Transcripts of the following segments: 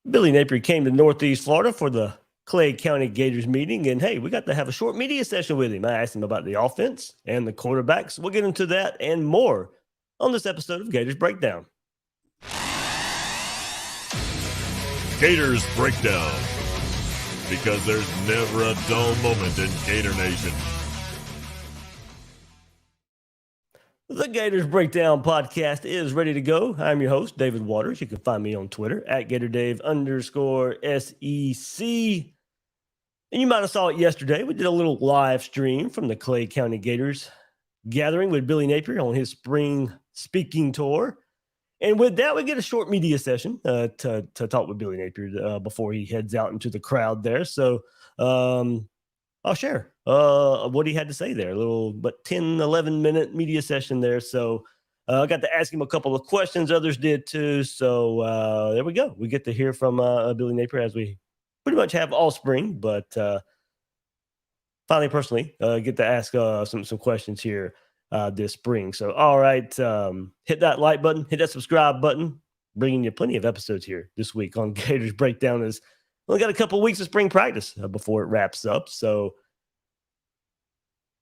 Billy Napier came to Northeast Florida for the Clay County Gators meeting, and hey, we got to have a short media session with him. I asked him about the offense and the quarterbacks. We'll get into that and more on this episode of Gators Breakdown. Gators Breakdown, because there's never a dull moment in Gator Nation. The Gators Breakdown podcast is ready to go. I'm your host, David Waters. You can find me on Twitter at GatorDave_SEC. And you might have saw it yesterday. We did a little live stream from the Clay County Gators gathering with Billy Napier on his spring speaking tour. And with that, we get a short media session to talk with Billy Napier before he heads out into the crowd there. So I'll share what he had to say there. A little, but 10, 11-minute media session there. So I got to ask him a couple of questions. Others did too. So there we go. We get to hear from Billy Napier as we pretty much have all spring, but finally, personally, get to ask some questions here this spring. So, all right, hit that like button, hit that subscribe button. Bringing you plenty of episodes here this week on Gators Breakdown. Is only got a couple of weeks of spring practice before it wraps up, so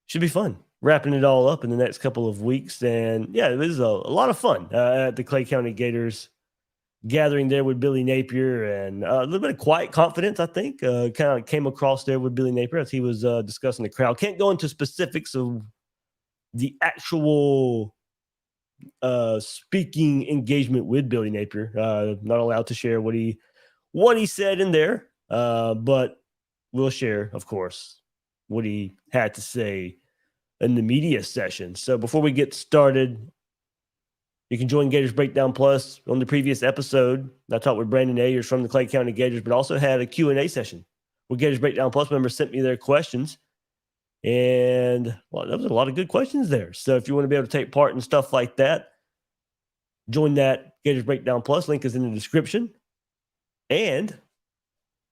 should be fun wrapping it all up in the next couple of weeks. And yeah, it was a lot of fun at the Clay County Gators gathering there with Billy Napier, and a little bit of quiet confidence, I think, kind of came across there with Billy Napier as he was discussing the crowd. Can't go into specifics of the actual speaking engagement with Billy Napier. Not allowed to share what he said in there, but we'll share, of course, what he had to say in the media session. So before we get started, you can join Gators Breakdown Plus. On the previous episode, I talked with Brandon Ayers from the Clay County Gators, but also had a Q&A session where Gators Breakdown Plus members sent me their questions. And well, there was a lot of good questions there. So if you want to be able to take part in stuff like that, join that Gators Breakdown Plus. Link is in the description. And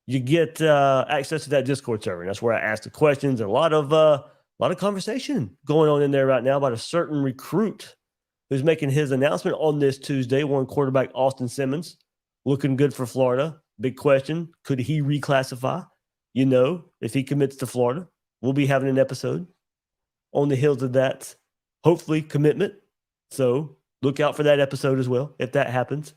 you get access to that Discord server. And that's where I ask the questions. And a lot of conversation going on in there right now about a certain recruit who's making his announcement on this Tuesday. One quarterback, Austin Simmons, looking good for Florida. Big question, could he reclassify? You know, if he commits to Florida, we'll be having an episode on the heels of that, hopefully, commitment. So look out for that episode as well, if that happens.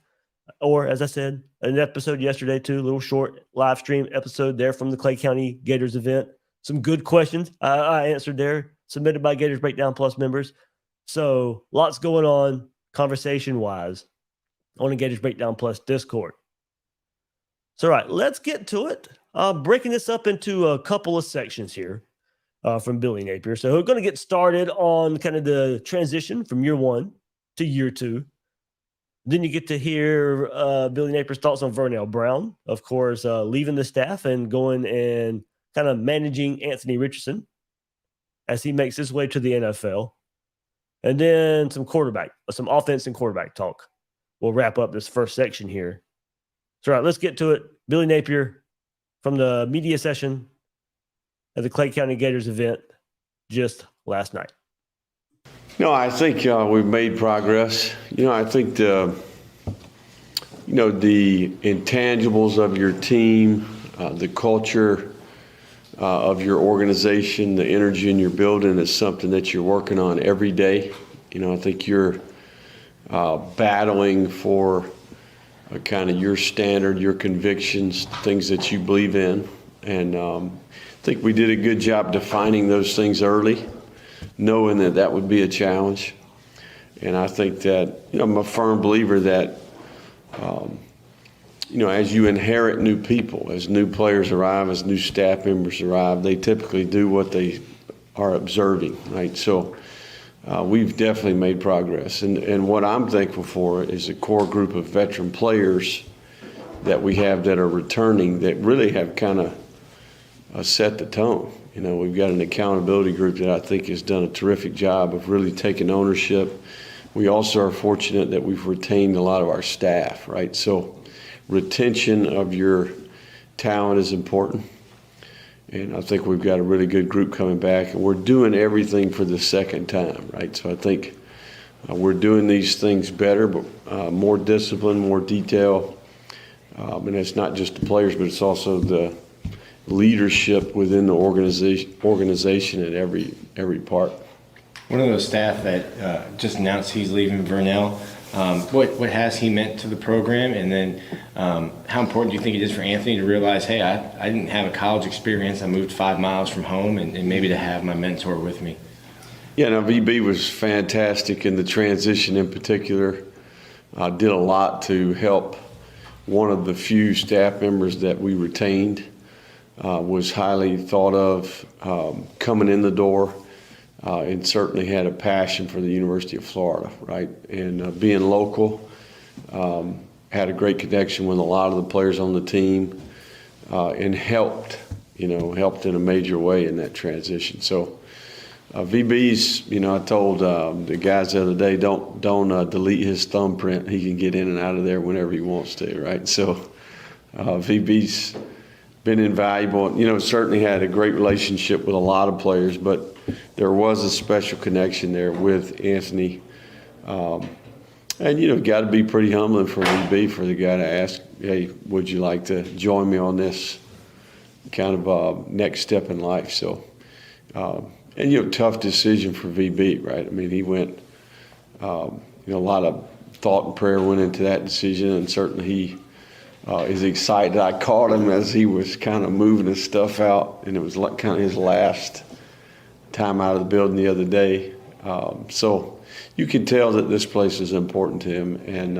Or, as I said, an episode yesterday, too, a little short live stream episode there from the Clay County Gators event. Some good questions I answered there, submitted by Gators Breakdown Plus members. So lots going on conversation-wise on the Gators Breakdown Plus Discord. So, all right, let's get to it. Breaking this up into a couple of sections here from Billy Napier. So we're going to get started on kind of the transition from year one to year two. Then you get to hear Billy Napier's thoughts on Vernell Brown, of course, leaving the staff and going and kind of managing Anthony Richardson as he makes his way to the NFL. And then some offense and quarterback talk. We'll wrap up this first section here. So, all right, let's get to it. Billy Napier from the media session at the Clay County Gators event just last night. I think we've made progress. I think the intangibles of your team, the culture of your organization, the energy in your building is something that you're working on every day. I think you're battling for kind of your standard, your convictions, things that you believe in. And I think we did a good job defining those things early, knowing that would be a challenge. And I think that, I'm a firm believer that, as you inherit new people, as new players arrive, as new staff members arrive, they typically do what they are observing, right? So we've definitely made progress. And what I'm thankful for is a core group of veteran players that we have that are returning that really have kind of set the tone. We've got an accountability group that I think has done a terrific job of really taking ownership. We also are fortunate that we've retained a lot of our staff, right? So retention of your talent is important. And I think we've got a really good group coming back, and we're doing everything for the second time, right? So I think we're doing these things better, but more discipline, more detail, And it's not just the players, but it's also the leadership within the organization at every part. One of those staff that just announced he's leaving, Vernell, what has he meant to the program? And then how important do you think it is for Anthony to realize, hey, I didn't have a college experience. I moved 5 miles from home, and maybe to have my mentor with me. Yeah, no, VB was fantastic in the transition in particular. Did a lot to help one of the few staff members that we retained. Was highly thought of coming in the door, and certainly had a passion for the University of Florida, right? And being local, had a great connection with a lot of the players on the team, and helped in a major way in that transition. So VB's, I told the guys the other day, don't delete his thumbprint. He can get in and out of there whenever he wants to, right? So VB's been invaluable. Certainly had a great relationship with a lot of players, but there was a special connection there with Anthony. And, got to be pretty humbling for VB, for the guy to ask, hey, would you like to join me on this kind of next step in life? So, tough decision for VB, right? I mean, he went, a lot of thought and prayer went into that decision, and certainly he is excited. I caught him as he was kind of moving his stuff out, and it was like kind of his last time out of the building the other day. So you can tell that this place is important to him, and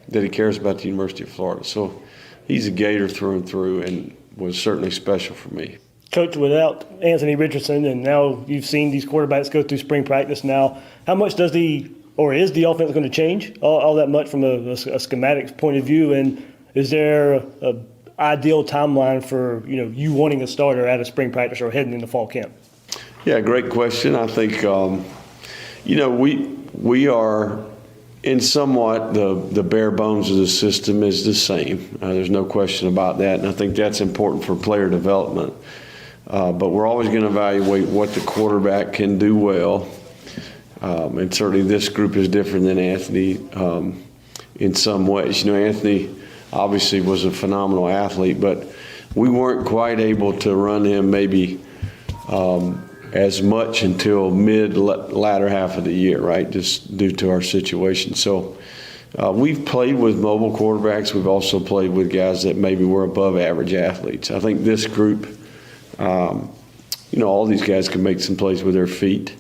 that he cares about the University of Florida. So he's a Gator through and through, and was certainly special for me. Coach, without Anthony Richardson, and now you've seen these quarterbacks go through spring practice now, how much is the offense going to change all that much from a schematic point of view? And is there an ideal timeline for, you wanting a starter at a spring practice or heading into fall camp? Yeah, great question. I think, we are in somewhat the bare bones of the system is the same. There's no question about that, and I think that's important for player development. But we're always going to evaluate what the quarterback can do well. And certainly this group is different than Anthony in some ways. Anthony obviously was a phenomenal athlete, but we weren't quite able to run him maybe as much until latter half of the year, right, just due to our situation. So we've played with mobile quarterbacks. We've also played with guys that maybe were above average athletes. I think this group, all these guys can make some plays with their feet.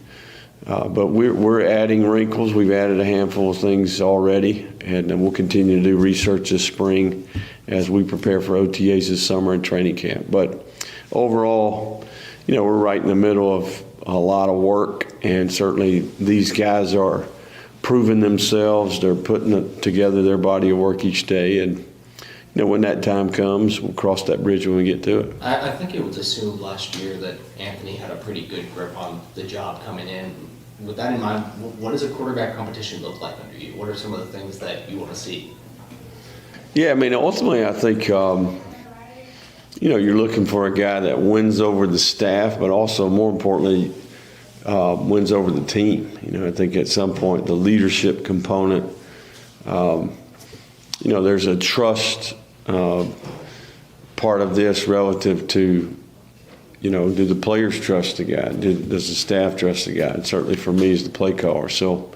But we're adding wrinkles. We've added a handful of things already, and we'll continue to do research this spring as we prepare for OTAs this summer and training camp. But overall, we're right in the middle of a lot of work, and certainly these guys are proving themselves. They're putting together their body of work each day, and when that time comes, we'll cross that bridge when we get to it. I think it was assumed last year that Anthony had a pretty good grip on the job coming in. With that in mind, what does a quarterback competition look like under you? What are some of the things that you want to see? Yeah, I mean, ultimately, I think, you're looking for a guy that wins over the staff, but also, more importantly, wins over the team. I think at some point, the leadership component, there's a trust part of this relative to, do the players trust the guy? Does the staff trust the guy? And certainly for me as the play caller. So,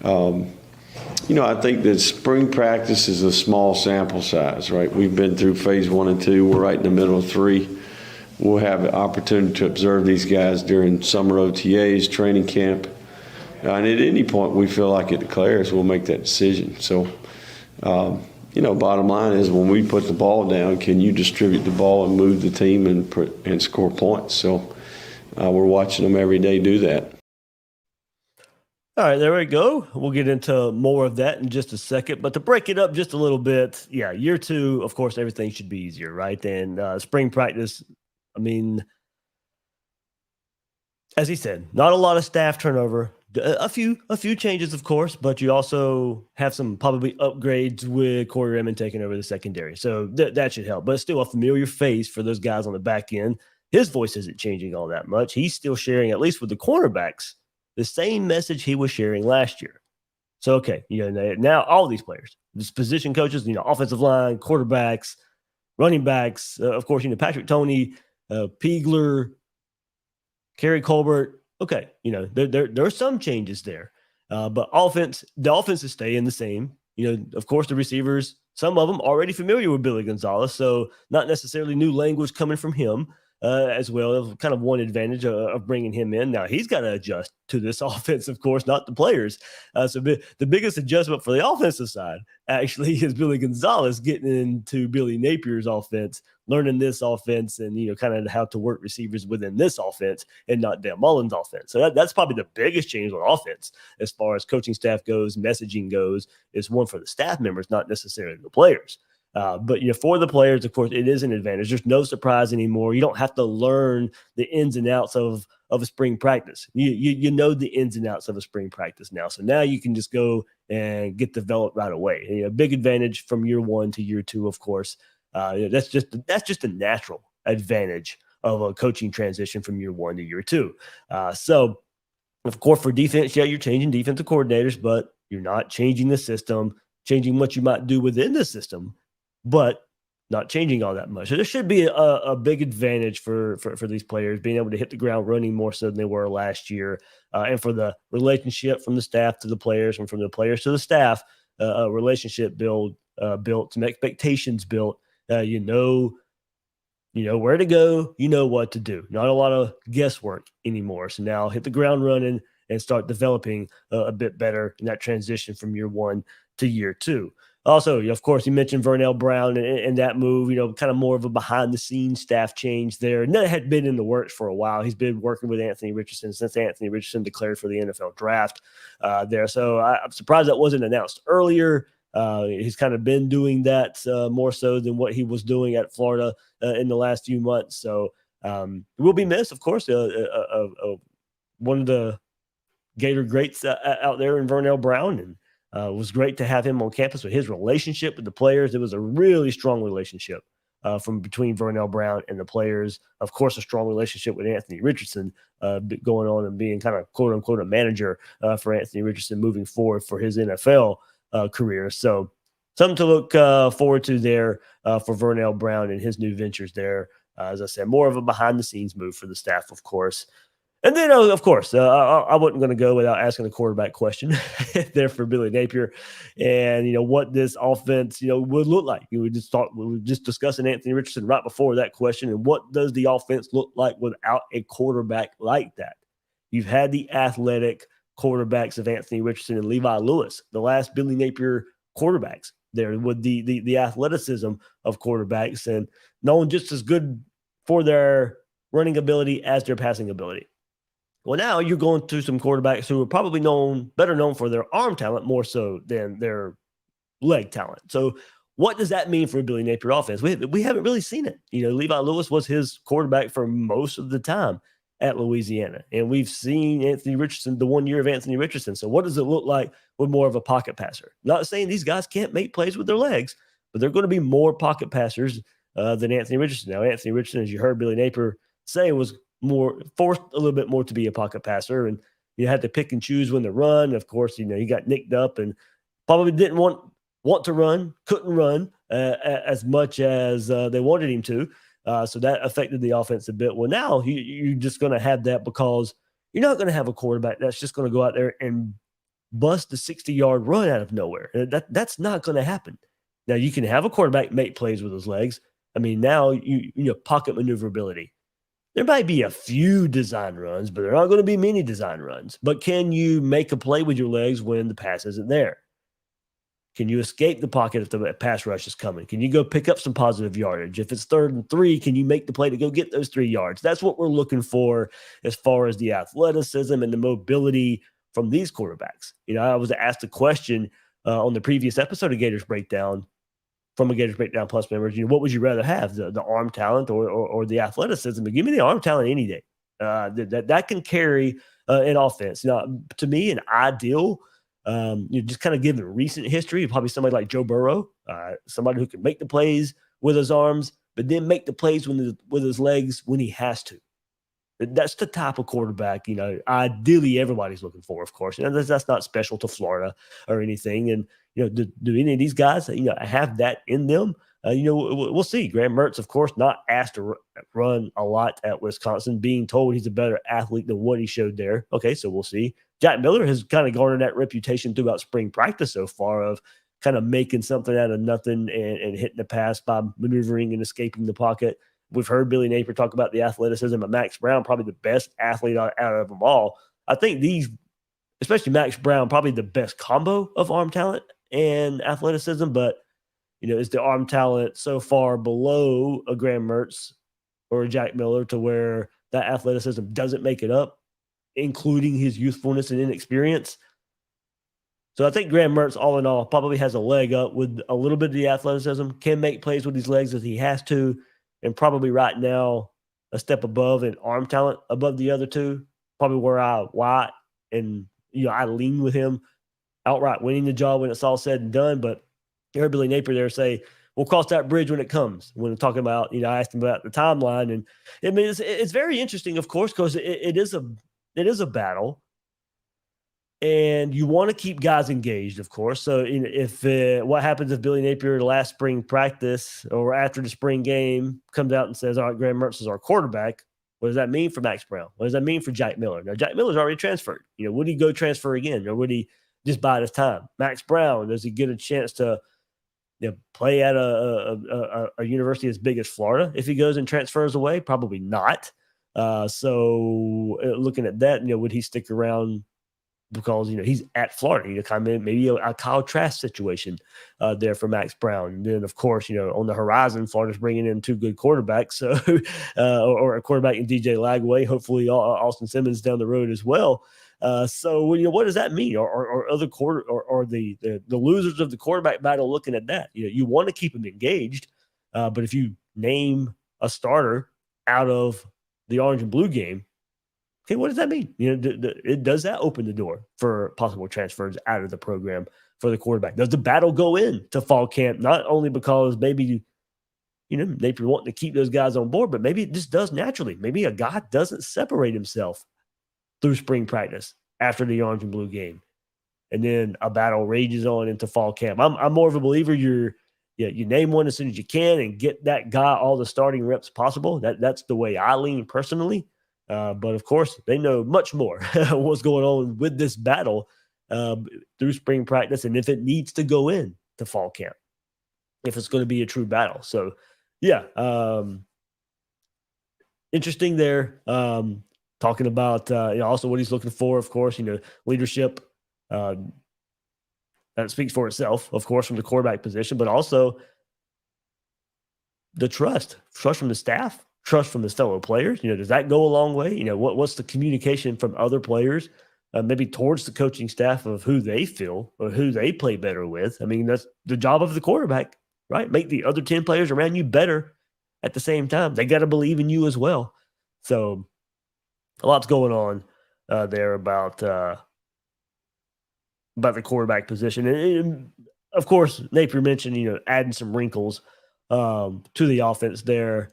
I think that spring practice is a small sample size, right? We've been through phase 1 and 2. We're right in the middle of 3. We'll have an opportunity to observe these guys during summer OTAs, training camp. And at any point we feel like it declares, we'll make that decision. So, bottom line is when we put the ball down, can you distribute the ball and move the team and score points? So we're watching them every day do that. All right, there we go. We'll get into more of that in just a second. But to break it up just a little bit, year 2, of course, everything should be easier, right? And spring practice, I mean, as he said, not a lot of staff turnover. A few changes, of course, but you also have some probably upgrades with Corey Raymond taking over the secondary. So that should help. But it's still a familiar face for those guys on the back end. His voice isn't changing all that much. He's still sharing, at least with the cornerbacks, the same message he was sharing last year. So, okay, now all these players, these position coaches, offensive line, quarterbacks, running backs, of course, Patrick Toney, Peagler, Kerry Colbert. Okay, there are some changes there, but the offense is staying the same. Of course, the receivers, some of them already familiar with Billy Gonzalez, so not necessarily new language coming from him as well. Kind of one advantage of bringing him in. Now he's got to adjust to this offense, of course, not the players. So the biggest adjustment for the offensive side actually is Billy Gonzalez getting into Billy Napier's offense, learning this offense, and kind of how to work receivers within this offense and not Dan Mullen's offense. So that's probably the biggest change on offense as far as coaching staff goes, messaging goes, is one for the staff members, not necessarily the players. But for the players, of course, it is an advantage. There's no surprise anymore. You don't have to learn the ins and outs of a spring practice. You know the ins and outs of a spring practice now. So now you can just go and get developed right away. A big advantage from year one to year two, of course. That's just a natural advantage of a coaching transition from year one to year two. So, of course, for defense, you're changing defensive coordinators, but you're not changing the system, changing what you might do within the system, but not changing all that much. So there should be a big advantage for these players being able to hit the ground running more so than they were last year. And for the relationship from the staff to the players and from the players to the staff, a relationship built, some expectations built. You know where to go, what to do. Not a lot of guesswork anymore. So now hit the ground running and start developing a bit better in that transition from year one to year two. Also, of course, you mentioned Vernell Brown and that move, kind of more of a behind-the-scenes staff change there. And that had been in the works for a while. He's been working with Anthony Richardson since Anthony Richardson declared for the NFL draft there. So I'm surprised that wasn't announced earlier. He's kind of been doing that more so than what he was doing at Florida in the last few months. So will be missed, of course. One of the Gator greats out there in Vernell Brown, and it was great to have him on campus with his relationship with the players. It was a really strong relationship from between Vernell Brown and the players. Of course, a strong relationship with Anthony Richardson going on and being kind of quote unquote a manager for Anthony Richardson moving forward for his NFL career. So something to look forward to there for Vernell Brown and his new ventures there. As I said, more of a behind the scenes move for the staff, of course. And then, of course, I wasn't going to go without asking the quarterback question there for Billy Napier, and what this offense would look like. We were just discussing Anthony Richardson right before that question, and what does the offense look like without a quarterback like that? You've had the athletic quarterbacks of Anthony Richardson and Levi Lewis, the last Billy Napier quarterbacks there, with the athleticism of quarterbacks, and known just as good for their running ability as their passing ability. Well, now you're going to some quarterbacks who are probably better known for their arm talent more so than their leg talent. So what does that mean for a Billy Napier offense? We haven't really seen it. Levi Lewis was his quarterback for most of the time at Louisiana, and we've seen Anthony Richardson, the 1 year of Anthony Richardson. So what does it look like with more of a pocket passer? Not saying these guys can't make plays with their legs, but they're going to be more pocket passers than Anthony Richardson. Now, Anthony Richardson, as you heard Billy Napier say, was more forced a little bit more to be a pocket passer, and you had to pick and choose when to run. Of course, he got nicked up and probably didn't want to run, couldn't run as much as they wanted him to. So that affected the offense a bit. Well, now you're just going to have that because you're not going to have a quarterback that's just going to go out there and bust a 60-yard run out of nowhere. That's not going to happen. Now, you can have a quarterback make plays with his legs. I mean, now you pocket maneuverability. There might be a few design runs, but there aren't going to be many design runs. But can you make a play with your legs when the pass isn't there? Can you escape the pocket if the pass rush is coming? Can you go pick up some positive yardage? If it's 3rd and 3, can you make the play to go get those 3 yards? That's what we're looking for as far as the athleticism and the mobility from these quarterbacks. I was asked a question on the previous episode of Gators Breakdown from a Gators Breakdown Plus members, what would you rather have, the arm talent or the athleticism? But give me the arm talent any day. That can carry an offense. Now, to me, an ideal, just kind of given recent history, probably somebody like Joe Burrow, somebody who can make the plays with his arms, but then make the plays with his legs when he has to. That's the type of quarterback, ideally everybody's looking for, of course. That's not special to Florida or anything. And, do any of these guys, have that in them? We'll see. Graham Mertz, of course, not asked to run a lot at Wisconsin, being told he's a better athlete than what he showed there. Okay, so we'll see. Jack Miller has kind of garnered that reputation throughout spring practice so far of kind of making something out of nothing and hitting the pass by maneuvering and escaping the pocket. We've heard Billy Napier talk about the athleticism of Max Brown, probably the best athlete out of them all. I think especially Max Brown, probably the best combo of arm talent and athleticism, but is the arm talent so far below a Graham Mertz or a Jack Miller to where that athleticism doesn't make it up, including his youthfulness and inexperience? So I think Graham Mertz, all in all, probably has a leg up with a little bit of the athleticism, can make plays with his legs as he has to, and probably right now a step above in arm talent above the other two, probably where I lean with him outright winning the job when it's all said and done. But you heard Billy Napier there say, we'll cross that bridge when it comes. When I'm talking about, I asked him about the timeline, and it's very interesting, of course, because it is a battle, and you want to keep guys engaged, of course. So if what happens if Billy Napier last spring practice or after the spring game comes out and says, all right, Graham Mertz is our quarterback, what does that mean for Max Brown? What does that mean for Jack Miller? Now, Jack Miller's already transferred. Would he go transfer again, or would he just bide his time? Max Brown, does he get a chance to play at a university as big as Florida if he goes and transfers away? Probably not. So looking at that, would he stick around because he's at Florida? Kind of maybe a Kyle Trask situation there for Max Brown. And then, of course, on the horizon, Florida's bringing in two good quarterbacks, so or a quarterback in DJ Lagway, hopefully Austin Simmons down the road as well. So what does that mean? Or other the losers of the quarterback battle looking at that? You want to keep them engaged, but if you name a starter out of the orange and blue game, okay, what does that mean? Does that open the door for possible transfers out of the program for the quarterback? Does the battle go into fall camp not only because maybe Napier wanting to keep those guys on board, but maybe it just does naturally. Maybe a guy doesn't separate himself through spring practice after the orange and blue game, and then a battle rages on into fall camp. I'm more of a believer you name one as soon as you can and get that guy all the starting reps possible. That's the way I lean personally. But of course, they know much more what's going on with this battle through spring practice, and if it needs to go in to fall camp, if it's going to be a true battle. So, interesting there. Talking about also what he's looking for, of course, leadership. That speaks for itself, of course, from the quarterback position, but also the trust from the staff, trust from his fellow players. Does that go a long way? What's the communication from other players, maybe towards the coaching staff of who they feel or who they play better with? I mean, that's the job of the quarterback, right? Make the other 10 players around you better at the same time. They got to believe in you as well. So a lot's going on there about the quarterback position. And of course, Napier mentioned, adding some wrinkles to the offense there.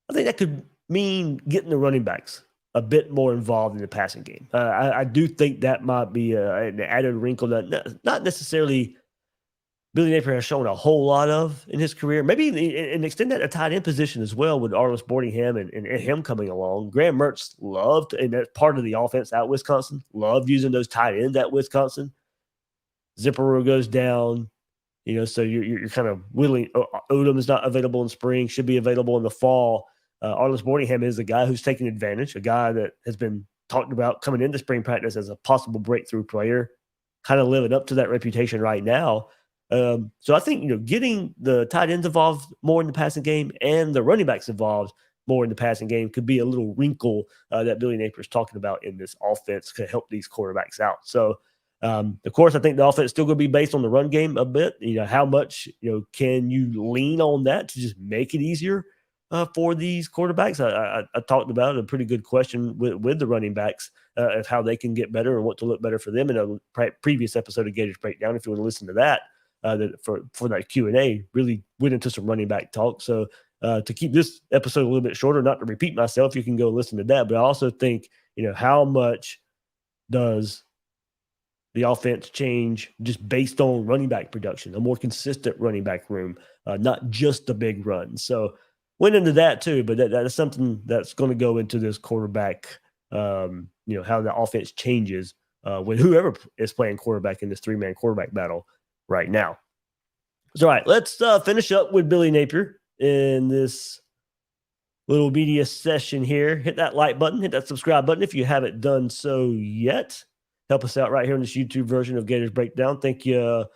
I think that could mean getting the running backs a bit more involved in the passing game. I do think that might be an added wrinkle that not necessarily Billy Napier has shown a whole lot of in his career. Maybe and extend that to tight end position as well with Arliss Boardingham and him coming along. Graham Mertz loved, and that's part of the offense at Wisconsin, loved using those tight ends at Wisconsin. Zipper goes down, so you're kind of willing. Odom is not available in spring, should be available in the fall. Arliss Boardingham is the guy who's taking advantage, a guy that has been talked about coming into spring practice as a possible breakthrough player, kind of living up to that reputation right now. So I think, getting the tight ends involved more in the passing game and the running backs involved more in the passing game could be a little wrinkle that Billy Napier is talking about in this offense to help these quarterbacks out. So, of course, I think the offense is still going to be based on the run game a bit. How much, can you lean on that to just make it easier for these quarterbacks? I talked about a pretty good question with the running backs of how they can get better and what to look better for them in a previous episode of Gators Breakdown. If you want to listen to that, for that Q&A, really went into some running back talk. So to keep this episode a little bit shorter, not to repeat myself, you can go listen to that. But I also think, how much does the offense change just based on running back production, a more consistent running back room, not just the big run. So went into that too, but that is something that's going to go into this quarterback, how the offense changes with whoever is playing quarterback in this 3-man quarterback battle right now. So, all right, let's finish up with Billy Napier in this little media session here. Hit that like button, hit that subscribe button if you haven't done so yet. Help us out right here in this YouTube version of Gators Breakdown. Thank you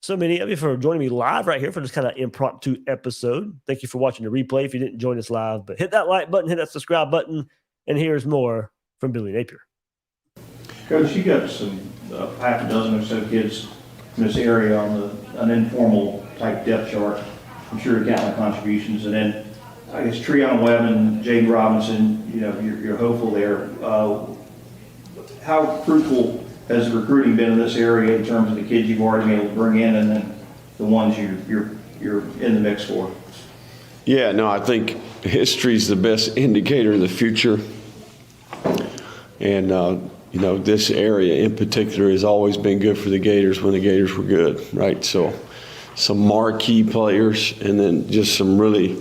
so many of you for joining me live right here for this kind of impromptu episode. Thank you for watching the replay if you didn't join us live. But hit that like button, hit that subscribe button, and here's more from Billy Napier. Coach, you got some half a dozen or so kids in this area on an informal type depth chart. I'm sure you're counting contributions. And then I guess Treon Webb and Jaden Robinson, you're hopeful there. How fruitful has the recruiting been in this area in terms of the kids you've already been able to bring in and then the ones you're in the mix for? Yeah, no, I think history is the best indicator of the future. And, this area in particular has always been good for the Gators when the Gators were good, right? So some marquee players and then just some really,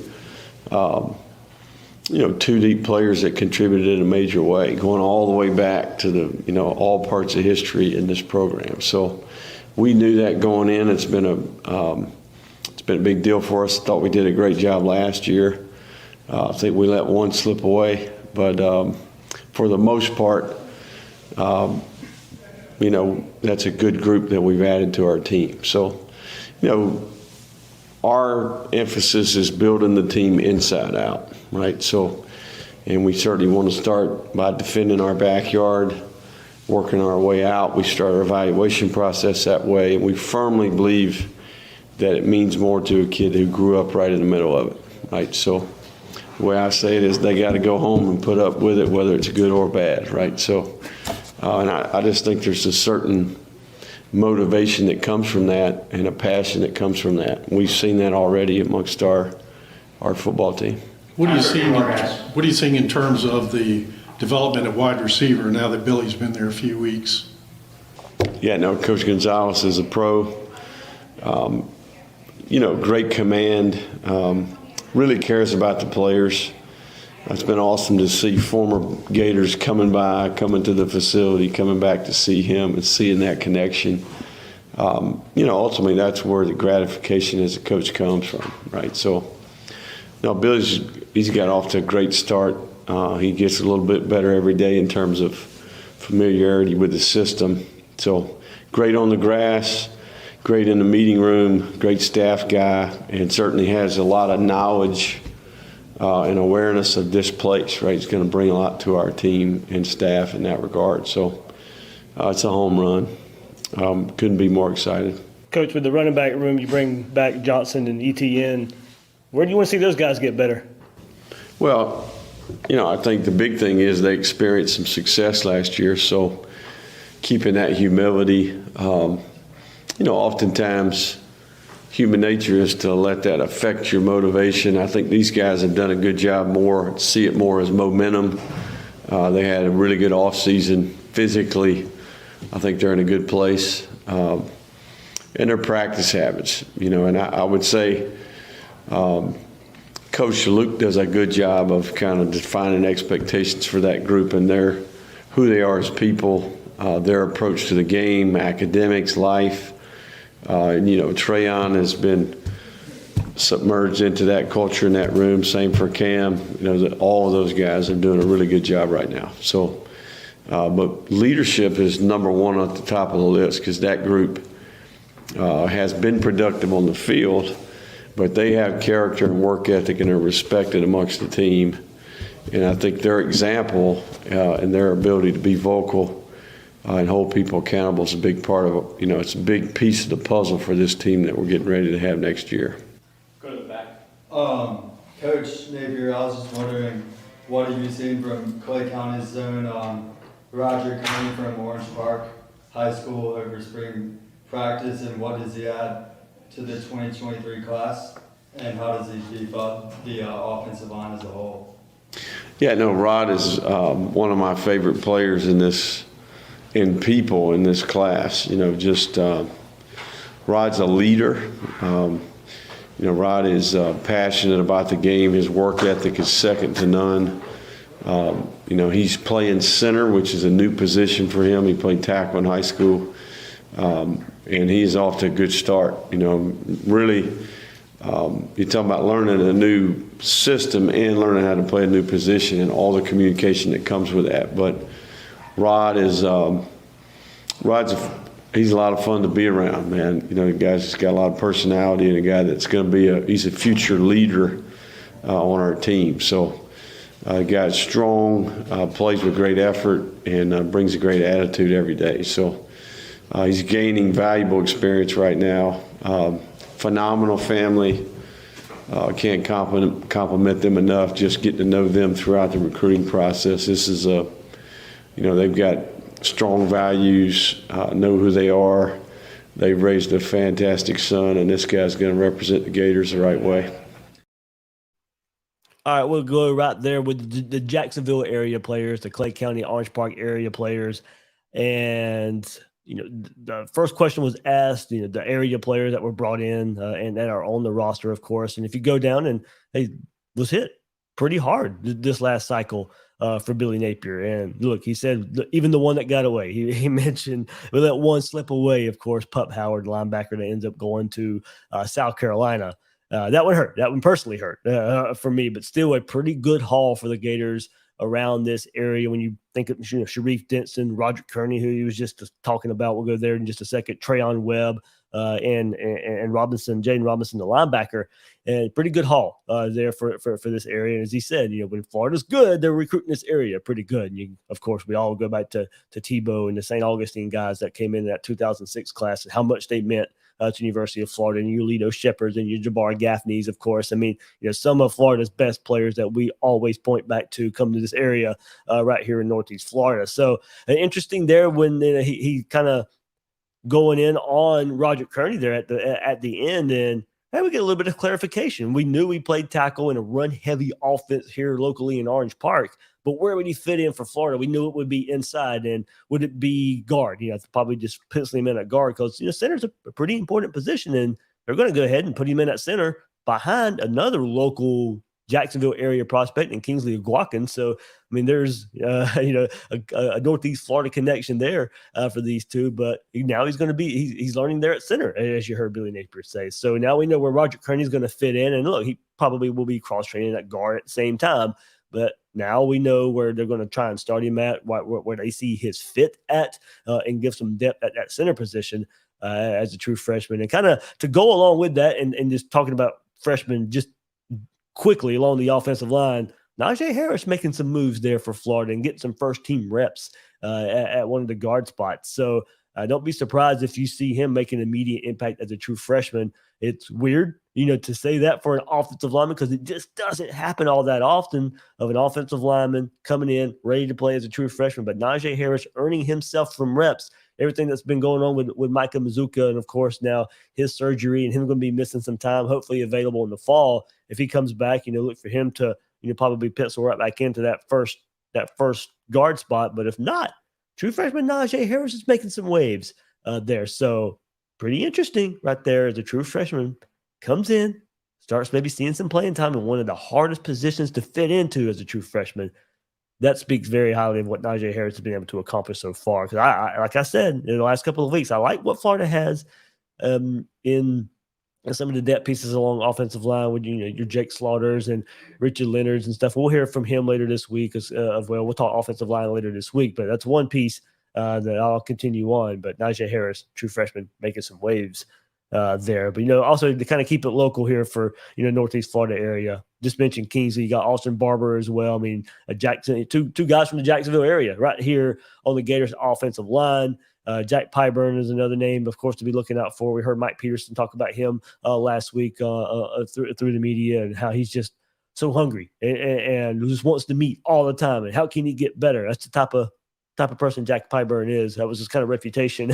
two deep players that contributed in a major way, going all the way back to the, all parts of history in this program. So we knew that going in. It's been a big deal for us. Thought we did a great job last year. I think we let one slip away, but for the most part, that's a good group that we've added to our team. So, our emphasis is building the team inside out, right? So, and we certainly want to start by defending our backyard, working our way out. We start our evaluation process that way, and we firmly believe that it means more to a kid who grew up right in the middle of it, right? So the way I say it is they got to go home and put up with it, whether it's good or bad, right? So, and I just think there's a certain motivation that comes from that and a passion that comes from that. We've seen that already amongst our football team. What are you seeing in terms of the development of wide receiver now that Billy's been there a few weeks? Yeah, no, Coach Gonzalez is a pro. Great command. Really cares about the players. It's been awesome to see former Gators coming to the facility, coming back to see him and seeing that connection. Ultimately that's where the gratification as a coach comes from, right? So, he's got off to a great start. He gets a little bit better every day in terms of familiarity with the system. So, great on the grass, great in the meeting room, great staff guy, and certainly has a lot of knowledge and awareness of this place, right? He's going to bring a lot to our team and staff in that regard. So it's a home run. Couldn't be more excited. Coach, with the running back room, you bring back Johnson and ETN. Where do you want to see those guys get better? Well, I think the big thing is they experienced some success last year, so keeping that humility. Oftentimes human nature is to let that affect your motivation. I think these guys have done a good job see it more as momentum. They had a really good offseason physically. I think they're in a good place. And their practice habits, and I would say Coach Luke does a good job of kind of defining expectations for that group and who they are as people, their approach to the game, academics, life. Treon has been submerged into that culture in that room. Same for Cam. That all of those guys are doing a really good job right now. So, but leadership is number one at the top of the list because that group has been productive on the field, but they have character and work ethic and are respected amongst the team. And I think their example and their ability to be vocal and hold people accountable is a big part of it. It's a big piece of the puzzle for this team that we're getting ready to have next year. Go to the back. Coach Napier, I was just wondering, what have you seen from Clay County's zone? Roger coming from Orange Park High School over spring practice, and what does he add to the 2023 class? and how does he beef up the offensive line as a whole? Yeah, no, Rod is one of my favorite players in this class. Rod's a leader. Rod is passionate about the game. His work ethic is second to none. He's playing center, which is a new position for him. He played tackle in high school, and he's off to a good start. Really, you're talking about learning a new system and learning how to play a new position and all the communication that comes with that. But Rod is he's a lot of fun to be around, man. The guy's just got a lot of personality, and a guy that's going to be he's a future leader on our team. So the guy's strong, plays with great effort, and brings a great attitude every day. So he's gaining valuable experience right now. Phenomenal family. Can't compliment them enough, just getting to know them throughout the recruiting process. This is they've got strong values, know who they are. They've raised a fantastic son, and this guy's going to represent the Gators the right way. All right, we'll go right there with the Jacksonville area players, the Clay County, Orange Park area players. And, the first question was asked, the area players that were brought in and that are on the roster, of course. And if you go down and was hit pretty hard this last cycle for Billy Napier. And look, he said even the one that got away, he mentioned we let one slip away, of course, Pup Howard, linebacker that ends up going to South Carolina. That one hurt. That one personally hurt for me, but still a pretty good haul for the Gators around this area. When you think of Sharif Denson, Roger Kearney, who he was just talking about, we'll go there in just a second, Trayon Webb, and Robinson, Jaden Robinson, the linebacker, and pretty good haul there for this area. And as he said, when Florida's good, they're recruiting this area pretty good. And of course, we all go back to Tebow and the St. Augustine guys that came in that 2006 class and how much they meant to University of Florida, and your Lito Shepherds and your Jabbar Gaffneys, of course. I mean, some of Florida's best players that we always point back to come to this area right here in Northeast Florida. So interesting there when he kind of going in on Roger Kearney there at the end, and we get a little bit of clarification. We knew he played tackle in a run-heavy offense here locally in Orange Park, but where would he fit in for Florida? We knew it would be inside, and would it be guard? Probably just pencil him in at guard because center's a pretty important position, and they're going to go ahead and put him in at center behind another local Jacksonville area prospect in Kingsley Aguacan. So, I mean, there's, a Northeast Florida connection there for these two, but now he's going to be, he's learning there at center, as you heard Billy Napier say. So now we know where Roger Kearney is going to fit in, and look, he probably will be cross-training at guard at the same time, but now we know where they're going to try and start him at, where they see his fit at, and give some depth at that center position as a true freshman. And kind of to go along with that and just talking about freshmen just quickly along the offensive line, Najee Harris making some moves there for Florida and getting some first-team reps at one of the guard spots. So don't be surprised if you see him make an immediate impact as a true freshman. It's weird, to say that for an offensive lineman because it just doesn't happen all that often of an offensive lineman coming in ready to play as a true freshman. But Najee Harris earning himself from reps, everything that's been going on with Micah Mazuka, and of course now his surgery and him going to be missing some time, hopefully available in the fall. If he comes back, look for him to probably pencil right back into that first guard spot. But if not, true freshman Najee Harris is making some waves there. So pretty interesting right there as a true freshman comes in, starts maybe seeing some playing time in one of the hardest positions to fit into as a true freshman. That speaks very highly of what Najee Harris has been able to accomplish so far. Because I like I said, in the last couple of weeks, I like what Florida has in some of the depth pieces along offensive line with your Jake Slaughters and Richard Leonards and stuff. We'll hear from him later this week as well. We'll talk offensive line later this week, but that's one piece that I'll continue on. But Najee Harris, true freshman, making some waves there. But also to kind of keep it local here for Northeast Florida area. Just mentioned Kingsley. You got Austin Barber as well. I mean, two guys from the Jacksonville area right here on the Gators offensive line. Jack Pyburn is another name, of course, to be looking out for. We heard Mike Peterson talk about him last week through the media and how he's just so hungry and just wants to meet all the time. And how can he get better? That's the type of type of person Jack Pyburn is. That was his kind of reputation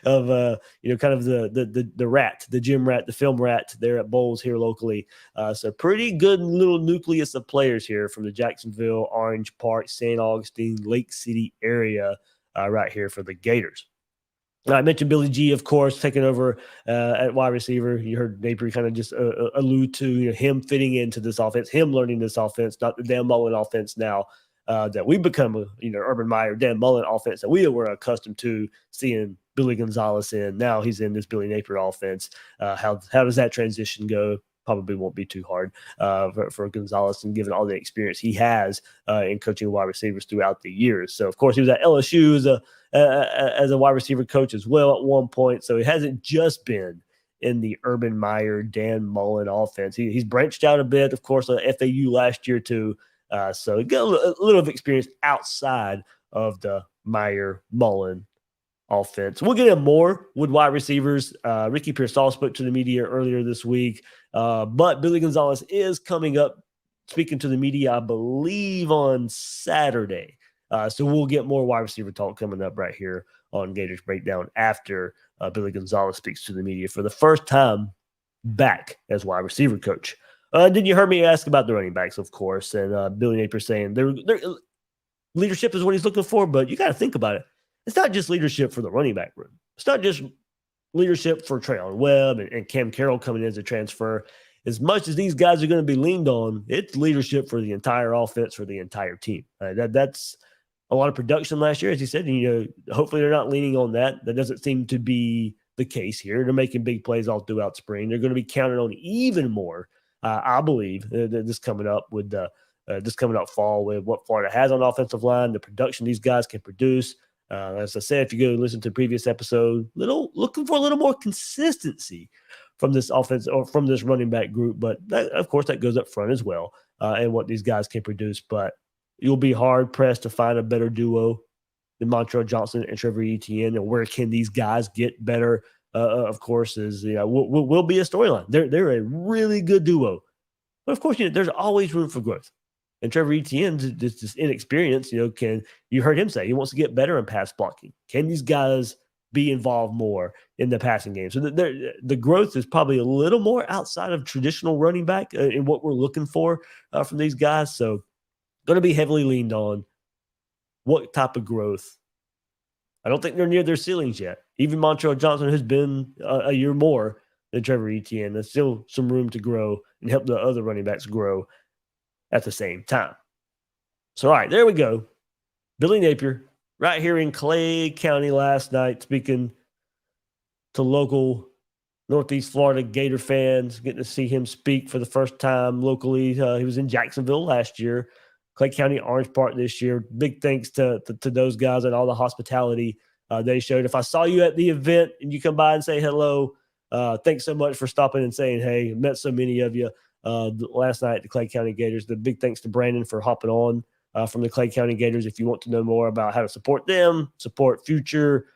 of, kind of the rat, the gym rat, the film rat there at Bowles here locally. So pretty good little nucleus of players here from the Jacksonville, Orange Park, St. Augustine, Lake City area right here for the Gators. I mentioned Billy G, of course, taking over at wide receiver. You heard Napier kind of just allude to him fitting into this offense, him learning this offense, not the Dan Mullen offense now that we've become, Urban Meyer, Dan Mullen offense that we were accustomed to seeing Billy Gonzalez in. Now he's in this Billy Napier offense. How does that transition go? Probably won't be too hard for Gonzalez, and given all the experience he has in coaching wide receivers throughout the years. So, of course, he was at LSU as a wide receiver coach as well at one point. So he hasn't just been in the Urban Meyer, Dan Mullen offense. He's branched out a bit, of course, FAU last year too. So he got a little of experience outside of the Meyer Mullen offense. We'll get in more with wide receivers. Ricky Pearsall spoke to the media earlier this week, but Billy Gonzalez is coming up speaking to the media, I believe, on Saturday. So we'll get more wide receiver talk coming up right here on Gators Breakdown after Billy Gonzalez speaks to the media for the first time back as wide receiver coach. Then you heard me ask about the running backs, of course, and Billy Napier saying their leadership is what he's looking for, but you got to think about it. It's not just leadership for the running back room. It's not just leadership for Traylon Webb and Cam Carroll coming in as a transfer. As much as these guys are going to be leaned on, it's leadership for the entire offense, for the entire team. That's a lot of production last year, as you said. And, hopefully they're not leaning on that. That doesn't seem to be the case here. They're making big plays all throughout spring. They're going to be counted on even more, I believe, this coming up fall with what Florida has on the offensive line, the production these guys can produce. As I said, if you go listen to the previous episode, looking for a little more consistency from this offense or from this running back group. But that, of course, that goes up front as well, and what these guys can produce. But you'll be hard pressed to find a better duo than Montrell Johnson and Trevor Etienne. And where can these guys get better? Of course, will be a storyline. They're a really good duo, but of course, there's always room for growth. And Trevor Etienne's just inexperienced. You heard him say he wants to get better in pass blocking. Can these guys be involved more in the passing game? So the growth is probably a little more outside of traditional running back in what we're looking for from these guys. So going to be heavily leaned on. What type of growth? I don't think they're near their ceilings yet. Even Montrell Johnson has been a year more than Trevor Etienne. There's still some room to grow and help the other running backs grow at the same time. So, all right, there we go. Billy Napier right here in Clay County last night, speaking to local Northeast Florida Gator fans, getting to see him speak for the first time locally. He was in Jacksonville last year, Clay County Orange Park this year. Big thanks to those guys and all the hospitality they showed. If I saw you at the event and you come by and say hello, thanks so much for stopping and saying hey. Met so many of you last night at the Clay County Gators. The big thanks to Brandon for hopping on from the Clay County Gators. If you want to know more about how to support them, support future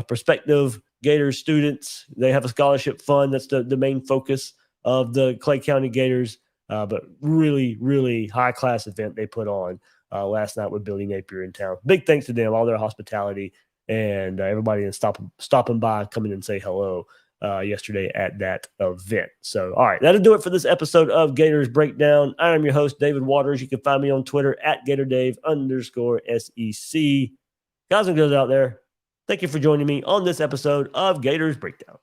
prospective Gators students, they have a scholarship fund. That's the main focus of the Clay County Gators. But really, really high-class event they put on last night with Billy Napier in town. Big thanks to them, all their hospitality, and everybody stopping by, coming and say hello yesterday at that event. So, all right, that'll do it for this episode of Gators Breakdown. I am your host, David Waters. You can find me on Twitter at GatorDave_SEC. Guys and girls out there, thank you for joining me on this episode of Gators Breakdown.